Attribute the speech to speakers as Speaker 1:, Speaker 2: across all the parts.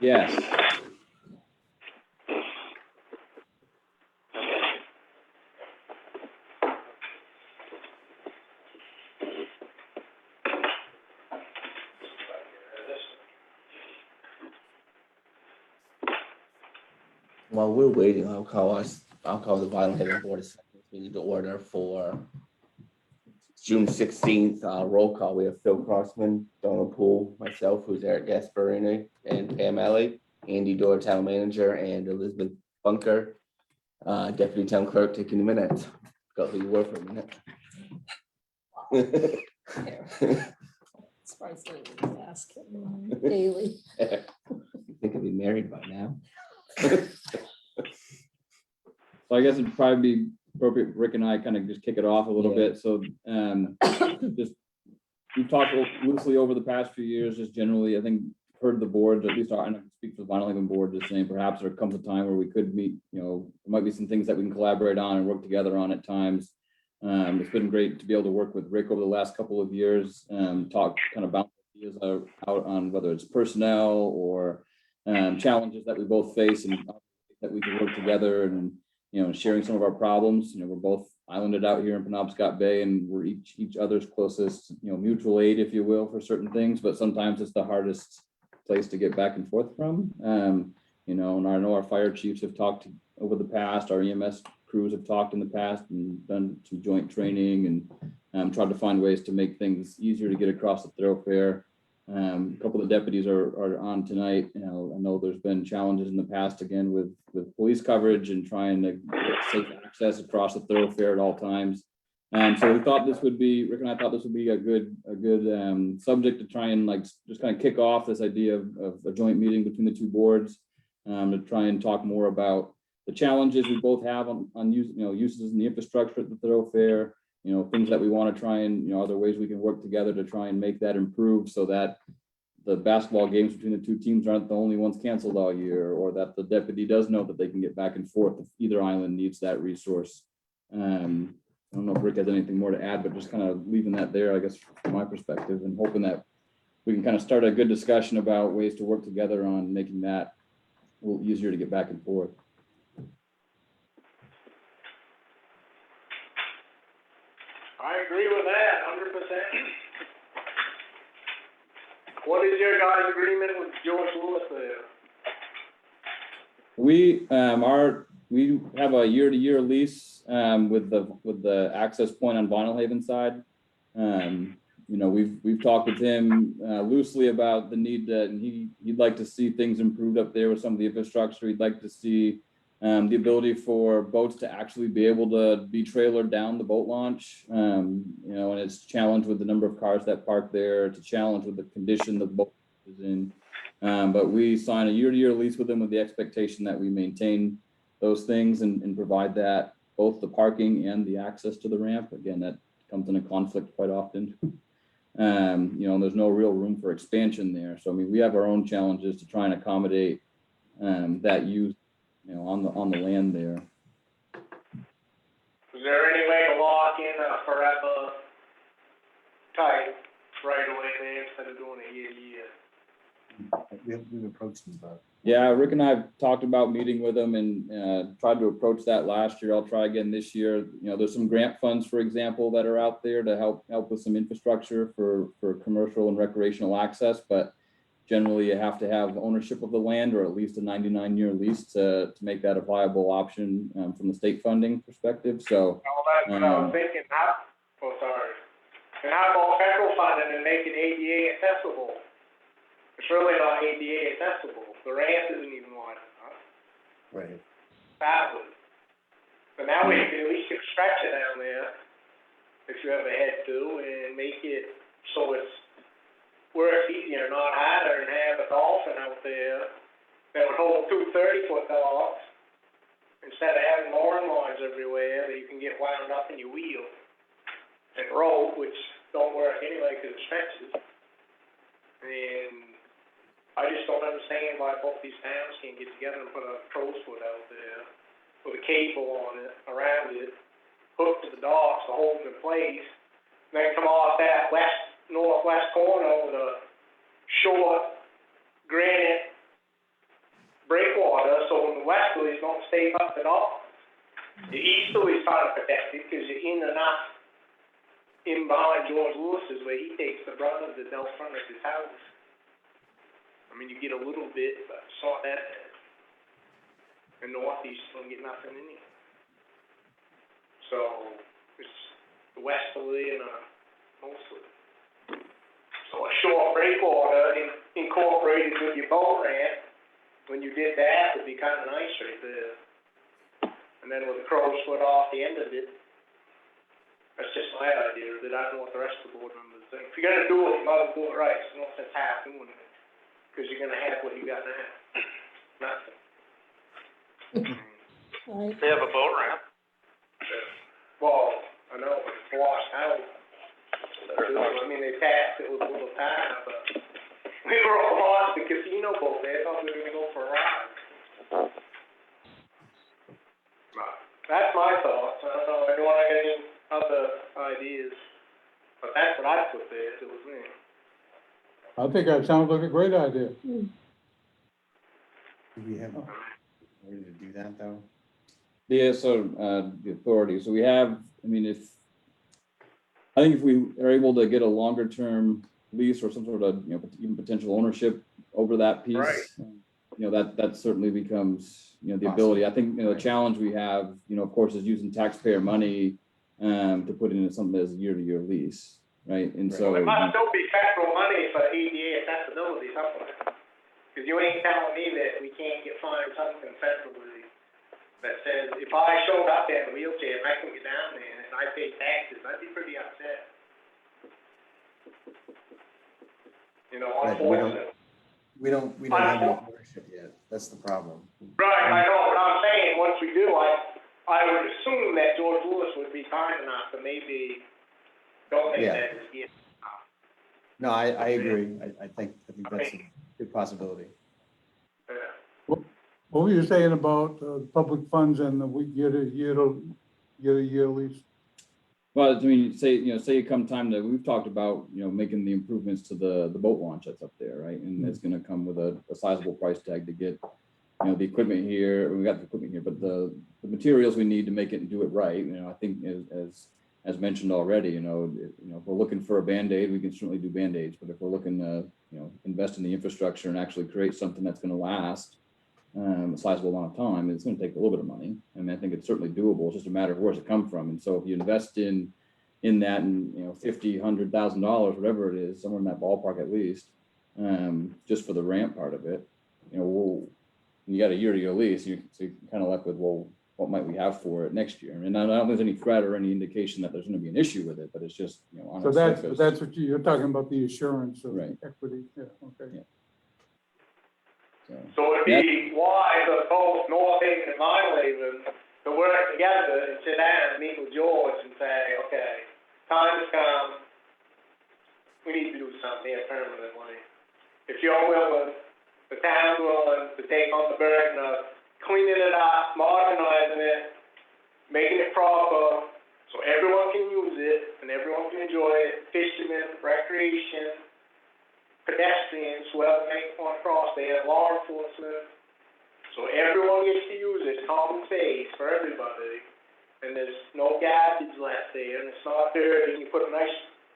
Speaker 1: Yes.
Speaker 2: While we're waiting, I'll call the Vinalhaven Board of Selectmen meeting to order for June 16th. Roll call. We have Phil Crossman, Donald Poole, myself, who's Eric Gasparini, and Pam Alley, Andy Dorr, Town Manager, and Elizabeth Bunker, Deputy Town Clerk, taking the minutes. Got who you were for a minute.
Speaker 3: Surprised I didn't ask him daily.
Speaker 2: I think I'd be married by now.
Speaker 1: So I guess it'd probably be appropriate, Rick and I kind of just kick it off a little bit. So just we've talked loosely over the past few years, just generally, I think heard the board, at least I can speak for the Vinalhaven board, just saying perhaps there comes a time where we could meet, there might be some things that we can collaborate on and work together on at times. It's been great to be able to work with Rick over the last couple of years, talk kind of bounce ideas out on whether it's personnel or challenges that we both face and that we can work together and sharing some of our problems. We're both islanded out here in Penobscot Bay, and we're each other's closest, mutual aid, if you will, for certain things. But sometimes it's the hardest place to get back and forth from. And I know our fire chiefs have talked over the past. Our EMS crews have talked in the past and done some joint training and tried to find ways to make things easier to get across the thoroughfare. A couple of the deputies are on tonight. I know there's been challenges in the past again with police coverage and trying to get safe access across the thoroughfare at all times. So we thought this would be, Rick and I thought this would be a good subject to try and just kind of kick off this idea of a joint meeting between the two boards, to try and talk more about the challenges we both have on uses in the infrastructure at the thoroughfare. Things that we want to try and, other ways we can work together to try and make that improve so that the basketball games between the two teams aren't the only ones canceled all year, or that the deputy does know that they can get back and forth if either island needs that resource. I don't know if Rick has anything more to add, but just kind of leaving that there, I guess, from my perspective, and hoping that we can kind of start a good discussion about ways to work together on making that a little easier to get back and forth.
Speaker 4: I agree with that 100%. What is your guys' agreement with George Lewis there?
Speaker 1: We have a year-to-year lease with the access point on Vinalhaven side. We've talked with him loosely about the need that, and he'd like to see things improved up there with some of the infrastructure. He'd like to see the ability for boats to actually be able to be trailered down the boat launch. And it's challenged with the number of cars that park there. It's a challenge with the condition the boat is in. But we sign a year-to-year lease with them with the expectation that we maintain those things and provide that, both the parking and the access to the ramp. Again, that comes in a conflict quite often. And there's no real room for expansion there. So, we have our own challenges to try and accommodate that use, on the land there.
Speaker 4: Is there any way to lock in a forever type right away there instead of doing a year?
Speaker 5: We've approached them about.
Speaker 1: Yeah, Rick and I have talked about meeting with them and tried to approach that last year. I'll try again this year. There's some grant funds, for example, that are out there to help with some infrastructure for commercial and recreational access, but generally you have to have ownership of the land or at least a 99-year lease to make that a viable option from the state funding perspective. So
Speaker 4: that's what I was thinking. And how about federal funding and make it ADA accessible? It's really not ADA accessible. The ramp isn't even wide enough.
Speaker 5: Right.
Speaker 4: Badly. But now we can at least stretch it down there if you ever had to and make it so it's works easier, not harder, and have a dolphin out there that would hold 2 30-foot dogs instead of having mooring lines everywhere that you can get wound up in your wheel and rope, which don't work anyway because it stretches. And I just don't understand why both these towns can't get together and put a crow's foot out there with a cable on it, around it, hooked to the docks to hold them in place, and then come off that northwest corner with a short granite safe up at all. The easterly is kind of protected because you're in enough in behind George Lewis's where he takes the brunt of the del front of his house. I mean, you get a little bit, but it's not that bad. And northeast, you don't get nothing in here. So it's the westerly and mostly. So a short breakwater incorporated with your boat ramp, when you did that, would be kind of nice right there. And then with the crow's foot off the end of it, that's just my idea, that I don't know what the rest of the board members think. If you're gonna do it, you gotta do it right, so no sense half doing it, because you're gonna have what you got now. Nothing.
Speaker 3: Right.
Speaker 4: They have a boat ramp. Well, I know, but it's washed out. I mean, they passed it with a little time, but we were all lost the casino boat there, thought we were gonna go for a ride. That's my thoughts, I don't know, anyone got any other ideas? But that's what I put there, if it was me.
Speaker 6: I think that sounds like a great idea.
Speaker 5: Do we have ready to do that though?
Speaker 1: Yeah, so, the authority, so we have, I mean, I think if we are able to get a longer term lease or some sort of, even potential ownership over that piece.
Speaker 4: Right.
Speaker 1: That certainly becomes, the ability, I think, the challenge we have, of course, is using taxpayer money to put into something that's a year-to-year lease, right? And so.
Speaker 4: Well, it must still be federal money for ADA accessibility somewhere. Because you ain't telling me that we can't find something federally that says, if I showed up in a wheelchair and I can get down there and I pay taxes, I'd be pretty upset.
Speaker 5: Right,
Speaker 4: Unfortunately.
Speaker 5: we don't have any ownership yet. That's the problem.
Speaker 4: Right, I know, but I'm saying, once we do, I would assume that George Lewis would be kind enough to maybe donate
Speaker 5: Yeah.
Speaker 4: that as gift.
Speaker 5: No, I agree. I think that's a good possibility.
Speaker 4: Yeah.
Speaker 6: What were you saying about public funds and the year lease?
Speaker 1: Well, I mean, say come time that we've talked about, making the improvements to the boat launch that's up there, right? And it's gonna come with a sizable price tag to get, the equipment here, we got the equipment here, but the materials we need to make it and do it right, I think as mentioned already, if we're looking for a Band-Aid, we can certainly do Band-Aids, but if we're looking to, invest in the infrastructure and actually create something that's gonna last a sizable amount of time, it's going to take a little bit of money. I mean, I think it's certainly doable. It's just a matter of where's it come from. And so if you invest in that and, $50,000, $100,000, whatever it is, somewhere in that ballpark at least, just for the ramp part of it, you got a year-to-year lease, so you're kind of left with, well, what might we have for it next year? And I don't think there's any threat or any indication that there's going to be an issue with it, but it's just, on
Speaker 6: So
Speaker 1: its
Speaker 6: that's
Speaker 1: surface.
Speaker 6: what you're talking about, the assurance of
Speaker 1: Right.
Speaker 6: equity. Yeah, okay.
Speaker 1: Yeah.
Speaker 4: So it'd be wise of both Northaven and Vinalhaven to work together and sit down and meet with George and say, okay, time has come, we need to do something here permanently. If you're willing, the town's willing to take on the burden of cleaning it up, modernizing it, making it proper, so everyone can use it and everyone can enjoy it, fishermen, recreation, pedestrians, whoever may want to cross there, law enforcement. So everyone gets to use it, common space for everybody. And there's no garbage left there, and it's not dirty, and you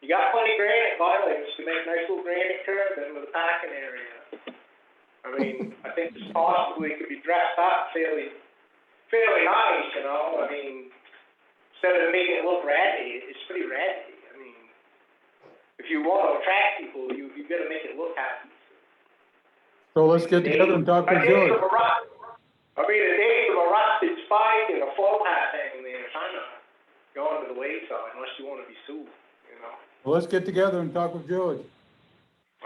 Speaker 4: got plenty of granite violence to make a nice little granite curb in with a parking area. I mean, I think this possibly could be dressed up fairly nice, I mean, instead of making it look ratty, it's pretty ratty. If you want to attract people, you got to make it look happy.
Speaker 6: So let's get together and talk with George.
Speaker 4: The days of a rusted spike and a float hat hanging there, kind of going to the wayside unless you want to be sued,
Speaker 6: Well, let's get together and talk with George.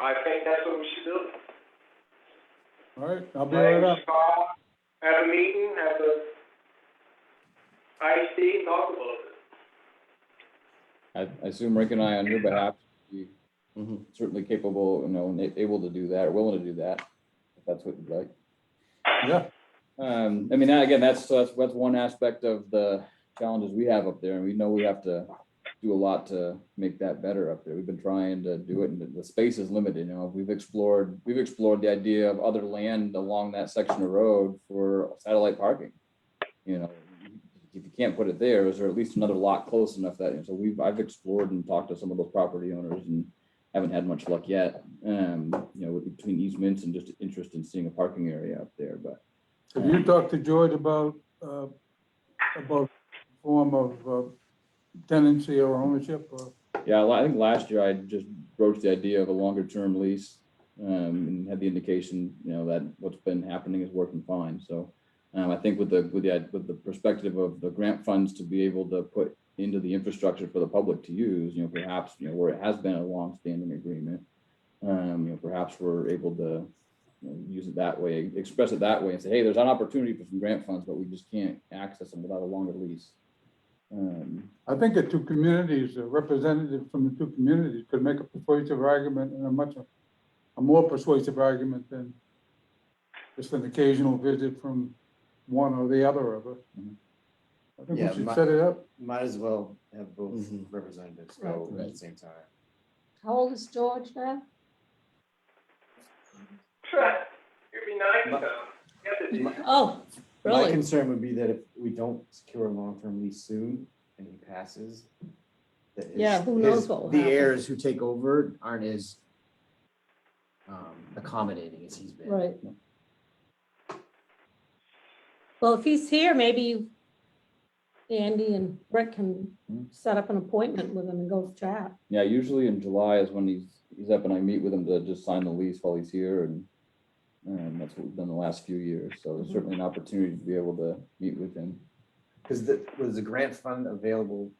Speaker 4: I think that's what we should do.
Speaker 6: All right, I'll be right up.
Speaker 4: Have a meeting, have a iced tea, and talk about it.
Speaker 1: I assume Rick and I, on your behalf, be
Speaker 2: Mhm.
Speaker 1: certainly capable, and able to do that, or willing to do that, if that's what you'd like.
Speaker 6: Yeah.
Speaker 1: That's one aspect of the challenges we have up there, and we know we have to do a lot to make that better up there. We've been trying to do it, and the space is limited. We've explored the idea of other land along that section of road for satellite parking. you know, if you can't put it there, is there at least another lot close enough that, so I've explored and talked to some of those property owners and haven't had much luck yet, you know, between easements and just interest in seeing a parking area up there, but.
Speaker 6: Have you talked to George about form of tenancy or ownership or?
Speaker 1: Yeah, I think last year I just broached the idea of a longer term lease, and had the indication, you know, that what's been happening is working fine. So, I think with the perspective of the grant funds to be able to put into the infrastructure for the public to use, you know, perhaps, you know, where it has been a long-standing agreement, you know, perhaps we're able to, you know, use it that way, express it that way, and say, hey, there's an opportunity for some grant funds, but we just can't access them without a longer lease.
Speaker 6: I think the two communities, a representative from the two communities could make a persuasive argument, and a more persuasive argument than just an occasional visit from one or the other of us. I think we
Speaker 5: Yeah,
Speaker 6: should set it up.
Speaker 5: Might as well have both
Speaker 2: Mhm.
Speaker 5: representatives go at
Speaker 2: Right.
Speaker 5: the same time.
Speaker 3: How old is George now?
Speaker 4: It'd be nice though. Yes, it is.
Speaker 3: Oh,
Speaker 5: My
Speaker 3: really?
Speaker 5: concern would be that if we don't secure a long-term lease soon and he passes, that
Speaker 3: Yeah, who knows what will
Speaker 7: The
Speaker 3: happen.
Speaker 7: heirs who take over aren't as accommodating as he's been.
Speaker 3: Right. Well, if he's here, maybe Andy and Rick can set up an appointment with him and go chat.
Speaker 1: Yeah, usually in July is when he's up and I meet with him to just sign the lease while he's here, and that's what we've done the last few years. So there's certainly an opportunity to be able to meet with him.
Speaker 5: Because was the grant fund available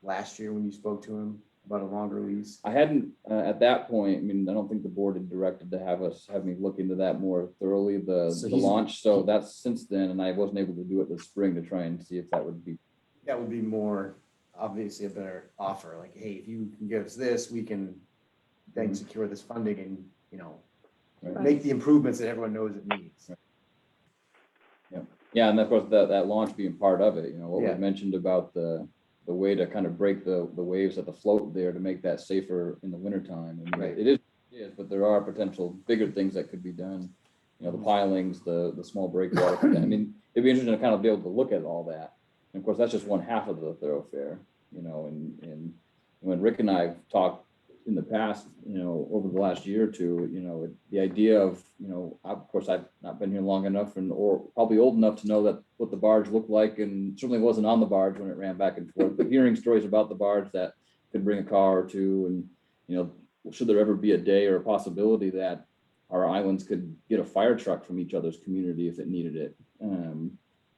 Speaker 5: last year when you spoke to him about a longer lease?
Speaker 1: I hadn't, at that point, I mean, I don't think the board had directed to have me look into that more thoroughly, the
Speaker 7: So
Speaker 1: launch. So that's since then, and I wasn't able to do it this spring to try and see if that would be.
Speaker 5: That would be more, obviously a better offer, like, hey, if you can give us this, we can then secure this funding and, you know,
Speaker 1: Right.
Speaker 5: make the improvements that everyone knows it needs.
Speaker 1: Yeah, and of course, that launch being part of it, you know, what
Speaker 5: Yeah.
Speaker 1: was mentioned about the way to kind of break the waves at the float there to make that safer in the wintertime. I mean,
Speaker 5: Right.
Speaker 1: it is, but there are potential bigger things that could be done. You know, the pilings, the small breakwater. I mean, it'd be interesting to kind of be able to look at all that. And of course, that's just one half of the thoroughfare, you know, and when Rick and I have talked in the past, you know, over the last year or two, you know, the idea of, you know, of course, I've not been here long enough or probably old enough to know that what the barge looked like, and certainly wasn't on the barge when it ran back and forth, but hearing stories about the barge that could bring a car or two, and, you know, should there ever be a day or a possibility that our islands could get a fire truck from each other's community if it needed it,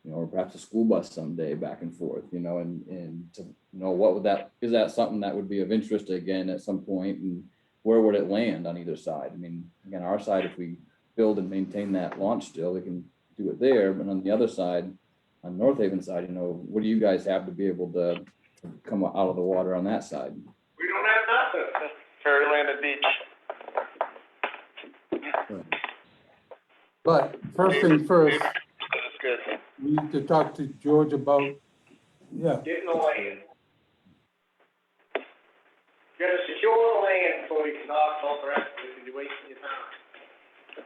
Speaker 1: you know, or perhaps a school bus someday back and forth, you know, and to, you know, what would is that something that would be of interest again at some point, and where would it land on either side? I mean, again, our side, if we build and maintain that launch still, we can do it there, but on the other side, on North Haven side, you know, what do you guys have to be able to come out of the water on that side?
Speaker 4: We don't have nothing. Fairyland and beach.
Speaker 6: But first thing first,
Speaker 4: That's good.
Speaker 6: we need to talk to George about, yeah,
Speaker 4: Getting the land. You gotta secure the land before you can talk about the rest of it, because you're wasting your time.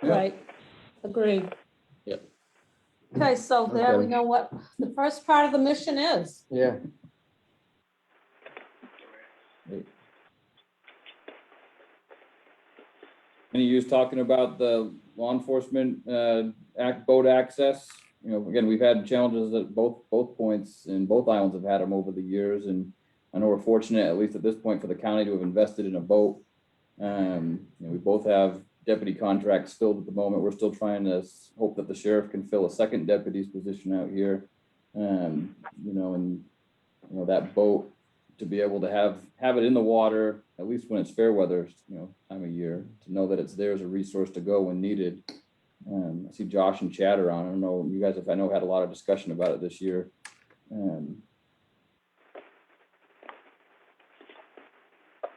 Speaker 6: Yeah.
Speaker 3: Right, agreed.
Speaker 7: Yep.
Speaker 3: Okay, so there we
Speaker 2: Okay.
Speaker 3: know what the first part of the mission is.
Speaker 2: Yeah.
Speaker 1: Any use talking about the law enforcement boat access? You know, again, we've had challenges at both points, and both islands have had them over the years. And I know we're fortunate, at least at this point, for the county to have invested in a boat. You know, we both have deputy contracts filled at the moment. We're still trying to hope that the sheriff can fill a second deputy's position out here. You know, and you know, that boat, to be able to have it in the water, at least when it's fair weather, you know, time of year, to know that it's there as a resource to go when needed. I see Josh and Chad are on. I don't know, you guys, if I know, had a lot of discussion about it this year.
Speaker 8: And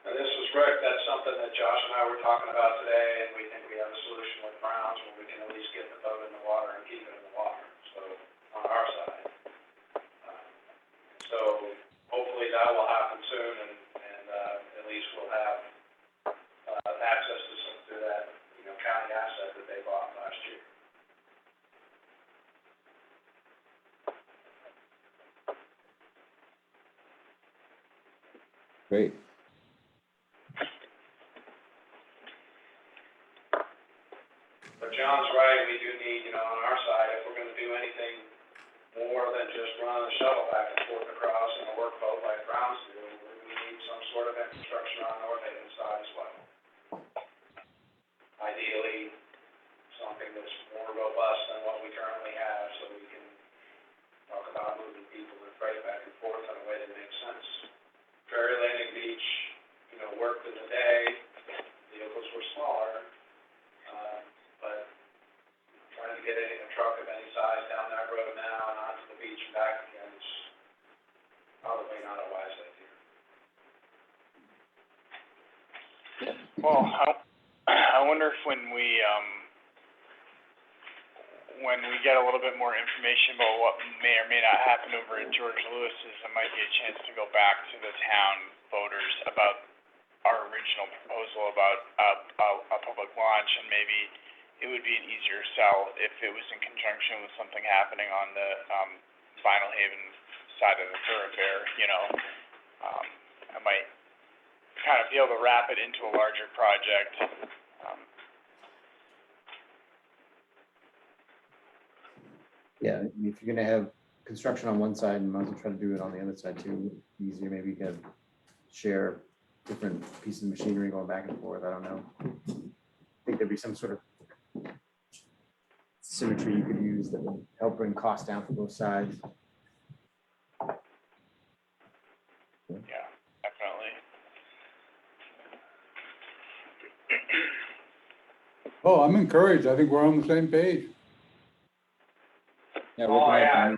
Speaker 8: this was Rick, that's something that Josh and I were talking about today, and we think we have a solution with Browns where we can at least get the boat in the water and keep it in the water, so, on our side. So hopefully that will happen soon, and at least we'll have access to that, you know, county asset that they bought last year.
Speaker 1: Great.
Speaker 8: But John's right, we do need, on our side, if we're gonna do anything more than just run a shuttle back and forth across in a workboat like Browns do, we need some sort of infrastructure on North Haven side as well. Ideally, something that's more robust than what we currently have, so we can talk about moving people and freight back and forth in a way that makes sense. Ferry Landing Beach, worked in the day, vehicles were smaller, but trying to get a truck of any size down that road now and onto the beach and back again is probably not a wise idea.
Speaker 9: Well, I wonder if when we get a little bit more information about what may or may not happen over at George Lewis's, it might be a chance to go back to the town voters about our original proposal about a public launch, and maybe it would be an easier sell if it was in conjunction with something happening on the Vinalhaven side of the thoroughfare, I might kind of be able to wrap it into a larger project.
Speaker 5: Yeah, I mean, if you're gonna have construction on one side, you might as well try to do it on the other side too, easier, maybe you could share different pieces of machinery going back and forth, I don't know. I think there'd be some sort of symmetry you could use that would help bring costs down for both sides.
Speaker 9: Yeah, definitely.
Speaker 6: Oh, I'm encouraged. I think we're on the same page.
Speaker 1: Yeah, Rick
Speaker 4: Oh,
Speaker 1: and I
Speaker 4: yeah.
Speaker 1: can-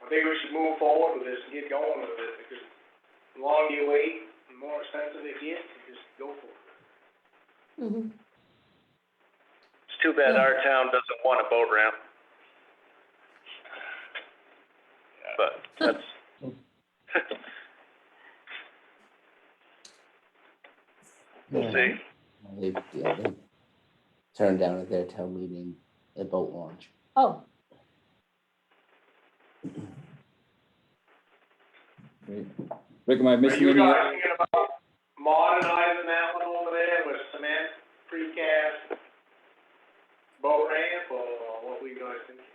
Speaker 4: I think we should move forward with this and get going with it, because the longer you wait, the more expensive it gets, you just go for it.
Speaker 3: Mhm.
Speaker 10: It's too bad
Speaker 3: Yeah.
Speaker 10: our town doesn't want a boat ramp. But that's, we'll see.
Speaker 2: They turned down at their town meeting a boat launch.
Speaker 3: Oh,
Speaker 1: Great. Rick, am I
Speaker 4: Are
Speaker 1: missing
Speaker 4: you
Speaker 1: any?
Speaker 4: guys thinking about modernizing that one over there with cement, precast, boat ramp, or what were you guys thinking?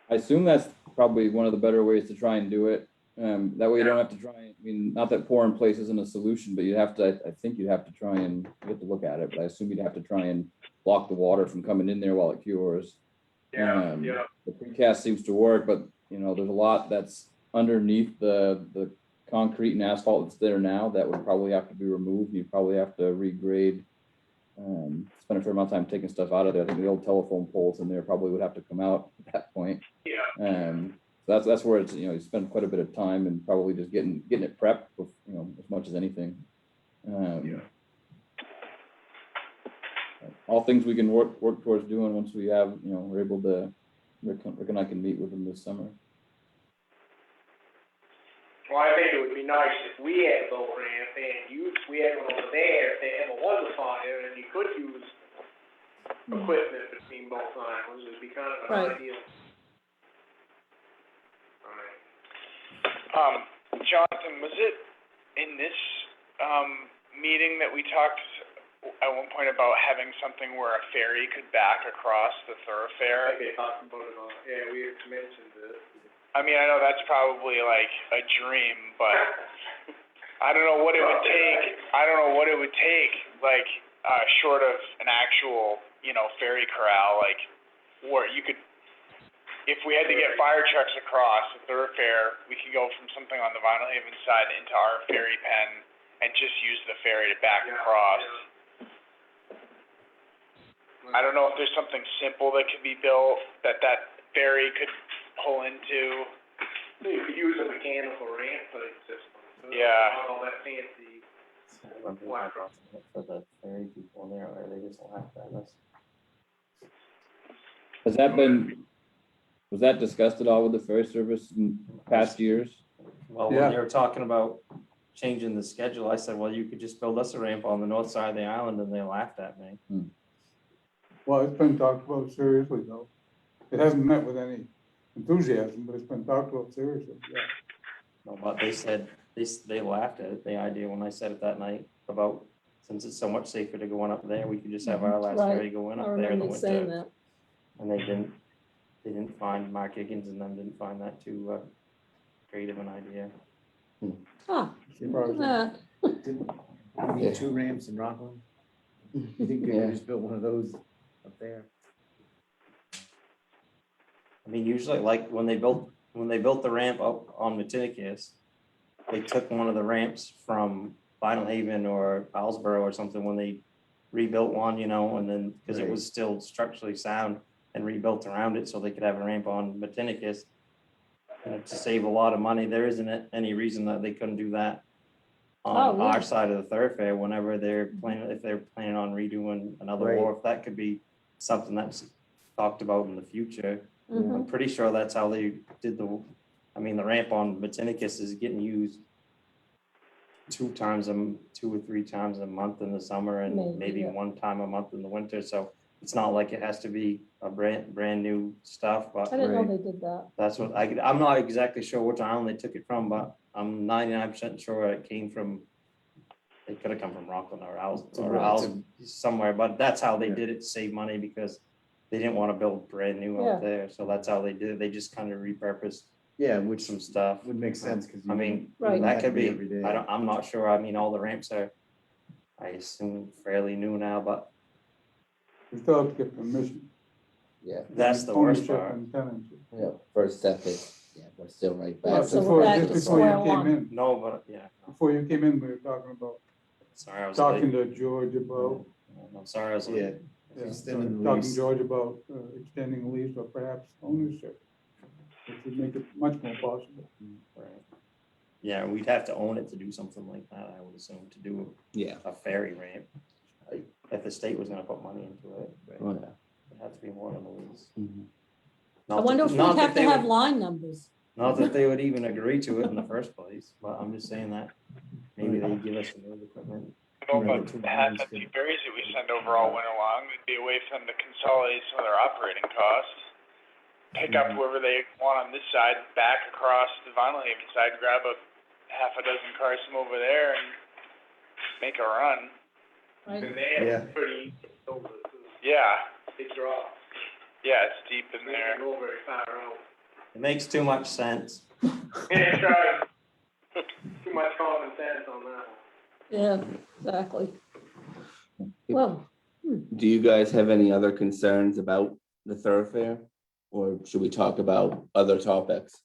Speaker 1: I assume that's probably one of the better ways to try and do it. That way you don't have to try, not that pour in place isn't a solution, but I think you'd have to try and, you have to look at it, but I assume you'd have to try and block the water from coming in there while it cures.
Speaker 4: Yeah.
Speaker 1: The precast seems to work, but there's a lot that's underneath the concrete and asphalt that's there now that would probably have to be removed. You'd probably have to regrade. Spend a fair amount of time taking stuff out of there. I think the old telephone poles in there probably would have to come out at that point.
Speaker 4: Yeah.
Speaker 1: So that's where it's, you spend quite a bit of time and probably just getting it prepped, with, as much as anything. All things we can work towards doing once we have, we're able to, Rick and I can meet with them this summer.
Speaker 4: Well, I think it would be nice if we had a boat ramp and we had one over there, if there ever was a fire, and you could use equipment between both islands, it'd be kind of an
Speaker 3: Right.
Speaker 4: ideal.
Speaker 9: Jonathan, was it in this meeting that we talked at one point about having something where a ferry could back across the thoroughfare?
Speaker 4: Okay, talking about it all. Yeah, we had mentioned it.
Speaker 9: I mean, I know that's probably like a dream, but I don't know what it would take. Like, short of an actual, ferry corral, like, where you could, if we had to get fire trucks across the thoroughfare, we could go from something on the Vinalhaven side into our ferry pen and just use the ferry to back across. I don't know if there's something simple that could be built that ferry could pull into.
Speaker 4: So you could use a mechanical ramp type system.
Speaker 9: Yeah.
Speaker 4: Not all that fancy.
Speaker 2: For the ferry people there, or they just laugh at us.
Speaker 1: Was that discussed at all with the ferry service in past years?
Speaker 11: Well,
Speaker 6: Yeah.
Speaker 11: when they were talking about changing the schedule, I said, well, you could just build us a ramp on the north side of the island, and they laughed at me.
Speaker 6: Well, it's been talked about seriously though. It hasn't met with any enthusiasm, but it's been talked about seriously, yeah.
Speaker 11: No, but they said, they laughed at it, the idea when I said it that night about, since it's so much safer to go in up there, we could just have our last
Speaker 3: Right.
Speaker 11: ferry go in
Speaker 3: I
Speaker 11: up there in the
Speaker 3: remember you saying
Speaker 11: winter.
Speaker 3: that.
Speaker 11: And they didn't find, Mark Higgins and them didn't find that too creative an idea.
Speaker 3: Ah, look at that.
Speaker 5: Didn't we need 2 ramps in Rockland? You think they
Speaker 2: Yeah.
Speaker 5: could just build one of those up there?
Speaker 11: I mean, usually like when they built the ramp up on Matinicus, they took one of the ramps from Vinalhaven or Islesboro or something when they rebuilt one, you know, and then, because it was still structurally sound, and rebuilt around it so they could have a ramp on Matinicus. And to save a lot of money, there isn't any reason that they couldn't do that on
Speaker 3: Oh, yeah.
Speaker 11: our side of the thoroughfare whenever they're planning, if they're planning on redoing another
Speaker 5: Right.
Speaker 11: wharf, that could be something that's talked about in the future.
Speaker 3: Mhm.
Speaker 11: I'm pretty sure that's how they did the ramp on Matinicus is getting used 2 or 3 times a month in the summer and
Speaker 3: Maybe,
Speaker 11: maybe
Speaker 3: yeah.
Speaker 11: 1 time a month in the winter, so it's not like it has to be a brand new stuff, but
Speaker 3: I didn't know
Speaker 5: Right.
Speaker 3: they did that.
Speaker 11: that's what I'm not exactly sure which island they took it from, but I'm 99% sure it came from, it could have come from Rockland or somewhere, but that's how they
Speaker 5: Yeah.
Speaker 11: did it to save money because they didn't want to build brand new
Speaker 3: Yeah.
Speaker 11: out there, so that's how they did it. They just kind of repurposed
Speaker 5: Yeah, which
Speaker 11: some stuff.
Speaker 5: would make sense because
Speaker 11: I mean,
Speaker 3: Right.
Speaker 11: that could be,
Speaker 5: every day.
Speaker 11: I'm not sure. I mean, all the ramps are, I assume fairly new now, but
Speaker 6: We still have to get permission.
Speaker 2: Yeah,
Speaker 11: that's the worst
Speaker 6: Ownership
Speaker 11: part.
Speaker 6: and tenancy.
Speaker 2: yeah, first step is, yeah, we're still right back.
Speaker 3: That's the-
Speaker 6: Before,
Speaker 3: back
Speaker 6: just
Speaker 3: to
Speaker 6: before you
Speaker 3: square
Speaker 6: came
Speaker 3: one.
Speaker 6: in,
Speaker 11: No, but yeah,
Speaker 6: before you came in, we were talking about,
Speaker 11: sorry, I was
Speaker 6: talking
Speaker 11: late.
Speaker 6: to George about,
Speaker 11: I'm sorry, I was
Speaker 5: Yeah,
Speaker 11: late.
Speaker 6: yeah,
Speaker 5: extending the
Speaker 6: talking to
Speaker 5: lease.
Speaker 6: George about extending the lease or perhaps ownership, which would make it much more possible.
Speaker 11: Right. Yeah, we'd have to own it to do something like that, I would assume, to do
Speaker 2: Yeah,
Speaker 11: a ferry ramp. If the state was gonna put money into it,
Speaker 2: oh, yeah.
Speaker 11: it had to be more than the lease.
Speaker 2: Mhm.
Speaker 3: I wonder if we'd
Speaker 11: Not that
Speaker 3: have to
Speaker 11: they
Speaker 3: have
Speaker 11: would-
Speaker 3: line numbers.
Speaker 11: Not that they would even agree to it in the first place, but I'm just saying that maybe they'd give us some new equipment.
Speaker 9: I don't know
Speaker 5: Right,
Speaker 9: about
Speaker 5: the two
Speaker 9: half
Speaker 5: lines
Speaker 9: empty
Speaker 5: could-
Speaker 9: berries that we send over all winter long, it'd be a way for them to consolidate some of their operating costs. Pick up whoever they want on this side, back across the Vinalhaven side, grab a half a dozen cars from over there and make a run.
Speaker 3: Right.
Speaker 4: And they have
Speaker 5: Yeah.
Speaker 4: pretty, over,
Speaker 9: Yeah,
Speaker 4: they drop.
Speaker 9: yeah, it's deep in
Speaker 4: They
Speaker 9: there.
Speaker 4: don't go very far out.
Speaker 11: It makes too much sense.
Speaker 4: Yeah, that's right. Too much common sense on that one.
Speaker 3: Yeah, exactly. Well,
Speaker 2: Do you guys have any other concerns about the thoroughfare? Or should we talk about other topics?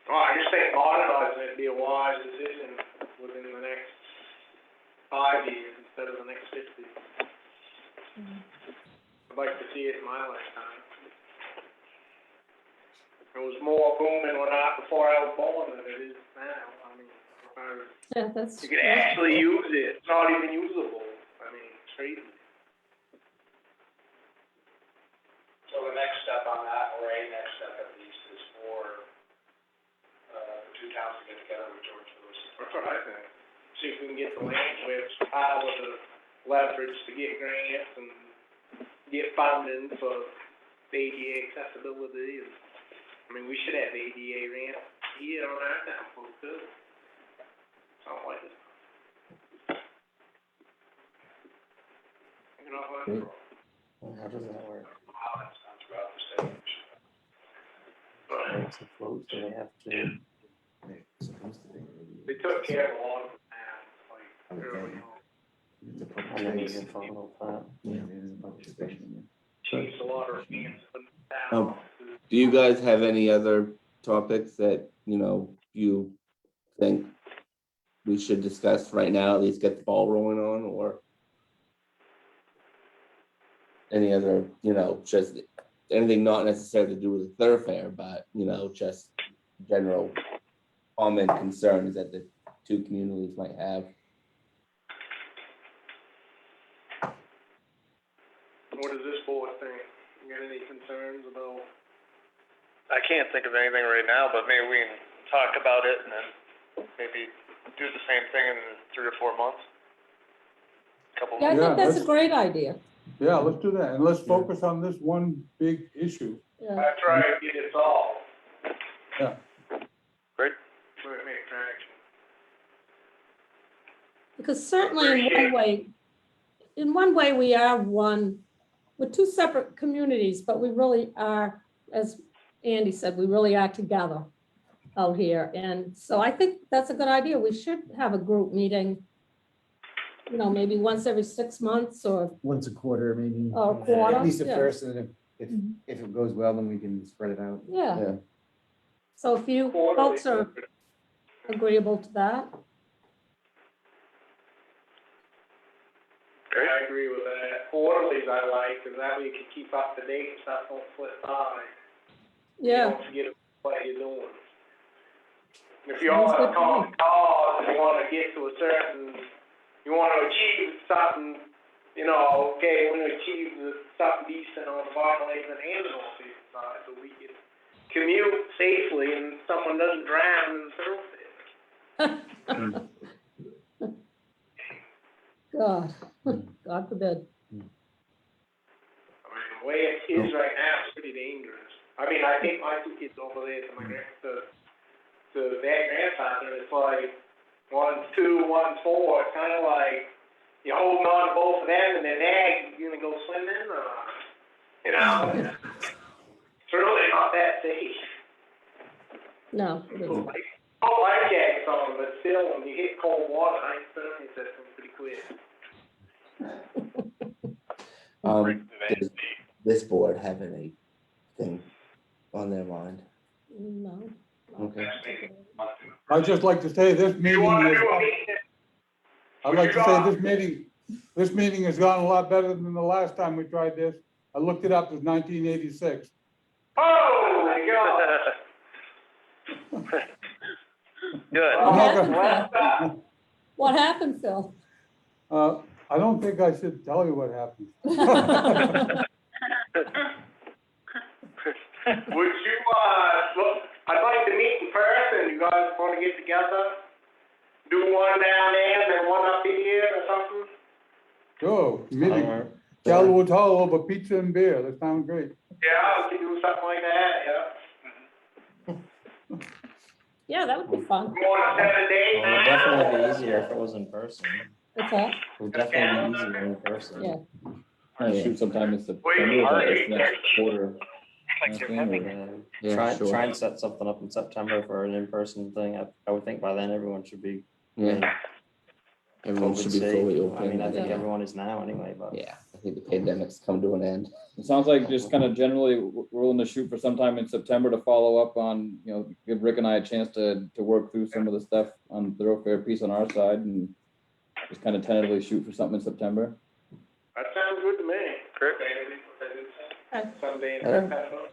Speaker 4: Well, I just think modernizing it'd be a wise decision within the next 5 years instead of the next 50. I'd like to see it in my lifetime. There was more booming before I was born than it is now. I mean, as far as
Speaker 3: yeah, that's.
Speaker 4: you can actually use it, it's not even usable. I mean, it's crazy.
Speaker 8: So the next step on that, or a next step at least, is for, the 2 towns to get together with George Lewis.
Speaker 4: That's what I think. See if we can get the land with power to leverage to get grants and get funding for ADA accessibility. And, I mean, we should have ADA ramp here on our town, folks, too. Something like this. You know,
Speaker 2: Great.
Speaker 11: How does that work?
Speaker 8: How that's done throughout the state.
Speaker 11: It's a float, so they have to.
Speaker 5: They're supposed to be.
Speaker 4: they took care of a lot of the towns, like,
Speaker 5: Okay.
Speaker 4: early on.
Speaker 5: It's a public
Speaker 11: I never
Speaker 5: space.
Speaker 11: even thought about that.
Speaker 5: Yeah, it is a public space.
Speaker 4: Changed a lot of ramps in the
Speaker 2: Oh.
Speaker 4: town.
Speaker 2: Do you guys have any other topics that, you think we should discuss right now, at least get the ball rolling on, or any other, just anything not necessarily to do with the thoroughfare, but, just general common concerns that the 2 communities might have?
Speaker 4: What does this board think? You got any concerns about?
Speaker 10: I can't think of anything right now, but maybe we can talk about it and then maybe do the same thing in 3 or 4 months. Couple
Speaker 3: Yeah, I
Speaker 6: Yeah,
Speaker 3: think that's a
Speaker 6: let's-
Speaker 3: great idea.
Speaker 6: Yeah, let's do that, and let's focus on this one big issue.
Speaker 3: Yeah,
Speaker 4: That's right, get it solved.
Speaker 3: Because certainly in one way, we are one, we're two separate communities, but we really are, as Andy said, we really are together out here. And so I think that's a good idea. We should have a group meeting, you know, maybe once every 6 months or
Speaker 5: Once a quarter, maybe.
Speaker 3: a quarter.
Speaker 5: At least at
Speaker 3: yeah.
Speaker 5: first, and then
Speaker 3: Mhm.
Speaker 5: if it goes well, then we can spread it out.
Speaker 3: Yeah.
Speaker 2: Yeah.
Speaker 3: So if you folks are agreeable to that,
Speaker 4: I agree with that. Quarterlies I like, because that way you can keep up to date and stuff don't slip by. You
Speaker 3: yeah,
Speaker 4: don't forget what you're doing. And if you all
Speaker 3: Sounds good
Speaker 4: have
Speaker 3: to me.
Speaker 4: common cause, and you want to get to a certain, you want to achieve something, you know, okay, we're going to achieve something decent on the Vinalhaven and the Northeast side, so we can commute safely and someone doesn't drown in the thoroughfare.
Speaker 3: God, God forbid.
Speaker 4: I mean, the way it is right now, it's pretty dangerous. I mean, I take my two kids over there to their grandfather, and it's like 1's 2, 1's 4. It's kind of like you're holding on to both of them, and then you're gonna go swimming, you know. It's really not that safe.
Speaker 3: No, it isn't.
Speaker 4: Life jackets on, but still, when you hit cold water, I think it's pretty quick.
Speaker 2: Does this board have anything on their mind?
Speaker 3: No.
Speaker 2: Okay.
Speaker 6: I'd just like to say this meeting is, I'd like to say this meeting has gone a lot better than the last time we tried this. I looked it up, it was 1986.
Speaker 4: Oh, my God.
Speaker 10: Good.
Speaker 3: What happened,
Speaker 6: Okay.
Speaker 3: Phil? What happened, Phil?
Speaker 6: I don't think I should tell you what happened.
Speaker 4: Would you, look, I'd like to meet in person. You guys want to get together? Do one down there and then one up here or something?
Speaker 6: Sure, meeting,
Speaker 11: Alright.
Speaker 6: Callawoods Hall over pizza and beer, that sounds great.
Speaker 4: Yeah, we can do something like that, yeah.
Speaker 3: Yeah, that would be fun.
Speaker 4: You want a 7-day
Speaker 11: Well, it'd definitely be easier if it was in person.
Speaker 3: What's that?
Speaker 11: It would definitely be easier in person.
Speaker 3: Yeah.
Speaker 1: Shoot sometime in September, is that this next quarter?
Speaker 11: Yeah, try and set something up in September for an in-person thing. I would think by then everyone should be.
Speaker 2: Yeah. Everyone
Speaker 11: COVID
Speaker 2: should be
Speaker 11: safe.
Speaker 2: fully
Speaker 11: I
Speaker 2: open.
Speaker 11: mean, I think
Speaker 3: Yeah.
Speaker 11: everyone is now anyway, but.
Speaker 2: Yeah, I think the pandemic's come to an end.
Speaker 1: It sounds like just kind of generally we're willing to shoot for sometime in September to follow up on, you know, give Rick and I a chance to work through some of the stuff on the thoroughfare piece on our side and just kind of tentatively shoot for something in September.
Speaker 4: That sounds good to me.
Speaker 10: Great.
Speaker 3: Okay.
Speaker 4: Someday in
Speaker 2: Yeah.
Speaker 4: September.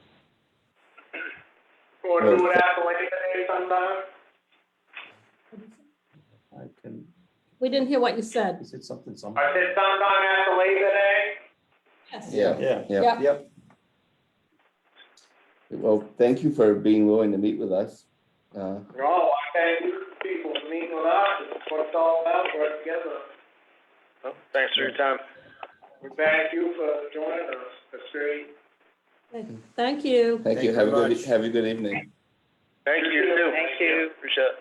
Speaker 4: You want to do it after Labor Day sometime?
Speaker 11: I can,
Speaker 3: We didn't hear what you said.
Speaker 11: you said something,
Speaker 4: I
Speaker 11: something.
Speaker 4: said sometime after Labor Day.
Speaker 3: Yes.
Speaker 2: Yeah.
Speaker 11: Yeah.
Speaker 2: Yeah.
Speaker 3: Yep.
Speaker 2: Well, thank you for being willing to meet with us.
Speaker 4: No, I thank you people for meeting with us. It's what it's all about, work together.
Speaker 10: Well, thanks for your time.
Speaker 4: We thank you for joining us. That's great.
Speaker 3: Thank you.
Speaker 2: Thank you.
Speaker 5: Thank you very much.
Speaker 2: Have a good evening.
Speaker 10: Thank you too. Thank you. Appreciate it.